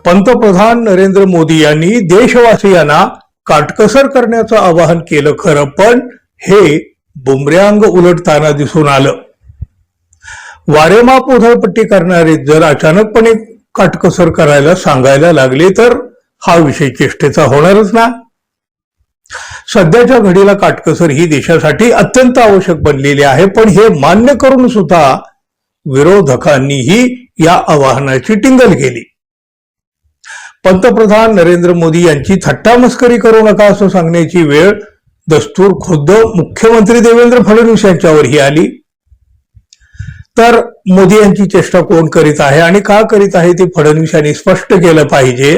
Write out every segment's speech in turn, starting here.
पंतप्रधान नरेंद्र मोदी यांनी देशवासियांना काटकसर करण्याचं आवाहन केलं खरं, पण हे बुमरॅंग उलटताना दिसून आलं. वारेमाप उधळपट्टी करणारे जर अचानकपणे काटकसर करायला सांगायला लागले तर हा विषय चेष्टेचा होणारच ना. सध्याच्या घडीला काटकसर ही देशासाठी अत्यंत आवश्यक बनलेली आहे, पण हे मान्य करून सुद्धा विरोधकांनीही या आवाहनाची टिंगल केली. पंतप्रधान नरेंद्र मोदी यांची थट्टामस्करी करू नका असं सांगण्याची वेळ दस्तूर खुद्द मुख्यमंत्री देवेंद्र फडणवीस यांच्यावरही आली. तर मोदी यांची चेष्टा कोण करीत आहे आणि का करीत आहे ते फडणवीस यांनी स्पष्ट केलं पाहिजे.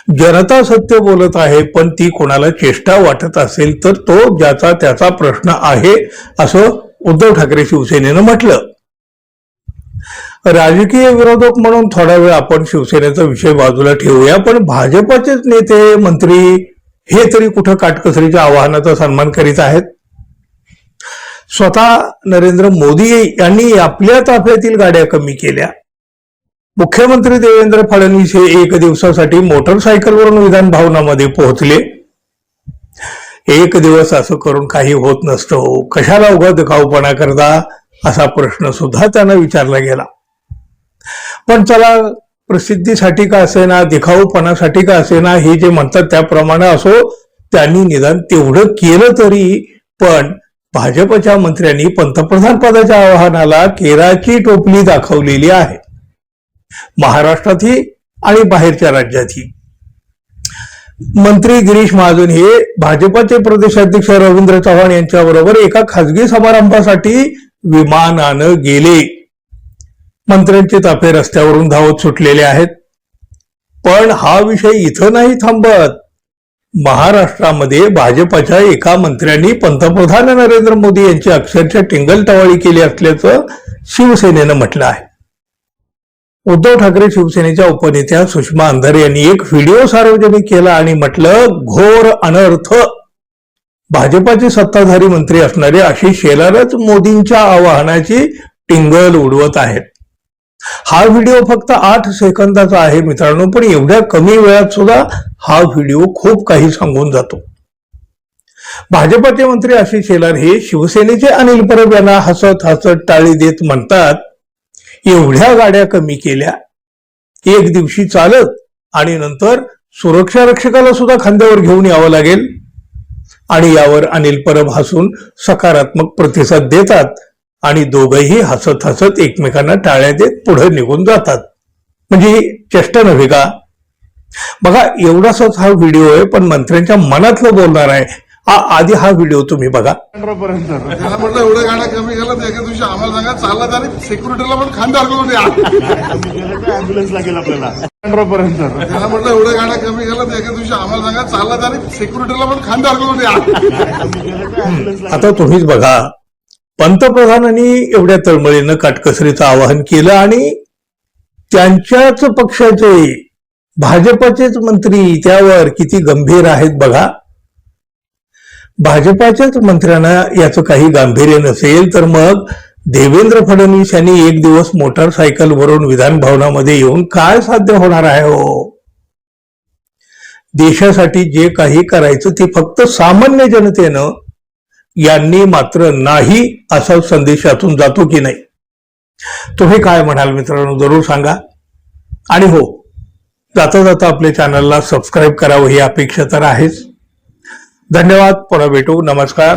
जनता सत्य बोलत आहे, पण ती कोणाला चेष्टा वाटत असेल तर तो ज्याचा त्याचा प्रश्न आहे असं उद्धव ठाकरे शिवसेनेनं म्हटलं. राजकीय विरोधक म्हणून थोडा वेळ आपण शिवसेनेचा विषय बाजूला ठेवूया, पण भाजपचेच नेते मंत्री हे तरी कुठं काटकसरीच्या आवाहनाचा सन्मान करीत आहेत. स्वतः नरेंद्र मोदी यांनी आपल्या ताफ्यातील गाड्या कमी केल्या. मुख्यमंत्री देवेंद्र फडणवीस हे एक दिवसासाठी मोटरसायकलवरून विधान भवनामध्ये पोहोचले. एक दिवस असं करून काही होत नसतं, कशाला उगा दिखाऊपणा करता असा प्रश्न सुद्धा त्यांना विचारला गेला. पण चला, प्रसिद्धीसाठी का असेना, दिखाऊपणासाठी का असेना, हे जे म्हणतात त्याप्रमाणे असो, त्यांनी निदान तेवढं केलं तरी. पण भाजपच्या मंत्र्यांनी पंतप्रधान पदाच्या आवाहनाला केराची टोपली दाखवलेली आहे, महाराष्ट्रातही आणि बाहेरच्या राज्यातही. मंत्री गिरीश महाजन हे भाजपचे प्रदेशाध्यक्ष रवींद्र चव्हाण यांच्याबरोबर एका खासगी समारंभासाठी विमानानं गेले. मंत्र्यांचे ताफे रस्त्यावरून धावत सुटलेले आहेत. पण हा विषय इथं नाही थांबत. महाराष्ट्रामध्ये भाजपच्या एका मंत्र्यांनी पंतप्रधान नरेंद्र मोदी यांची अक्षरशः टिंगलटवाळी केली असल्याचं शिवसेनेनं म्हटलं आहे. उद्धव ठाकरे शिवसेनेच्या उपनेत्या सुषमा अंधारे यांनी एक व्हिडिओ सार्वजनिक केला आणि म्हटलं, घोर अनर्थ. भाजपाचे सत्ताधारी मंत्री असणारे आशिष शेलारच मोदींच्या आवाहनाची टिंगल उडवत आहेत. हा व्हिडिओ फक्त 8 सेकंदाचा आहे मित्रांनो, पण एवढ्या कमी वेळात सुद्धा हा व्हिडिओ खूप काही सांगून जातो. भाजपाचे मंत्री आशिष शेलार हे शिवसेनेचे अनिल परब यांना हसत हसत टाळी देत म्हणतात, एवढ्या गाड्या कमी केल्या एक दिवशी चालत आणि नंतर सुरक्षा रक्षकाला सुद्धा खांद्यावर घेऊन यावं लागेल. आणि यावर अनिल परब हसून सकारात्मक प्रतिसाद देतात आणि दोघंही हसत हसत एकमेकांना टाळ्या देत पुढे निघून जातात. म्हणजे चेष्टा नव्हे का? बघा, एवढाच हा व्हिडिओ आहे, पण मंत्र्यांच्या मनातलं बोलणार आहे. आधी हा व्हिडिओ तुम्ही बघा. त्याला म्हटलं एवढ्या गाड्या कमी केल्या, एका दिवशी आम्हाला सांगा चालला तरी सिक्युरिटीला पण खांद्यावर घेऊन या, अँब्युलन्स लागेल आपल्याला. त्याला म्हटलं एवढ्या गाड्या कमी केल्या, एका दिवशी आम्हाला सांगा चालला तरी सिक्युरिटीला पण खांद्यावर घेऊन या. आता तुम्हीच बघा, पंतप्रधानांनी एवढ्या तळमळीनं काटकसरीचं आवाहन केलं आणि त्यांच्याच पक्षाचे भाजपाचेच मंत्री त्यावर किती गंभीर आहेत बघा. भाजपाच्याच मंत्र्यांना याचं काही गांभीर्य नसेल तर मग देवेंद्र फडणवीस यांनी एक दिवस मोटरसायकलवरून विधान भवनामध्ये येऊन काय साध्य होणार आहे हो? देशासाठी जे काही करायचं ते फक्त सामान्य जनतेनं, यांनी मात्र नाही असा संदेश यातून जातो की नाही? तुम्ही काय म्हणाल मित्रांनो, जरूर सांगा. आणि हो, जाता जाता आपल्या चॅनलला सबस्क्राईब करावं ही अपेक्षा तर आहेच. धन्यवाद. पुन्हा भेटू. नमस्कार.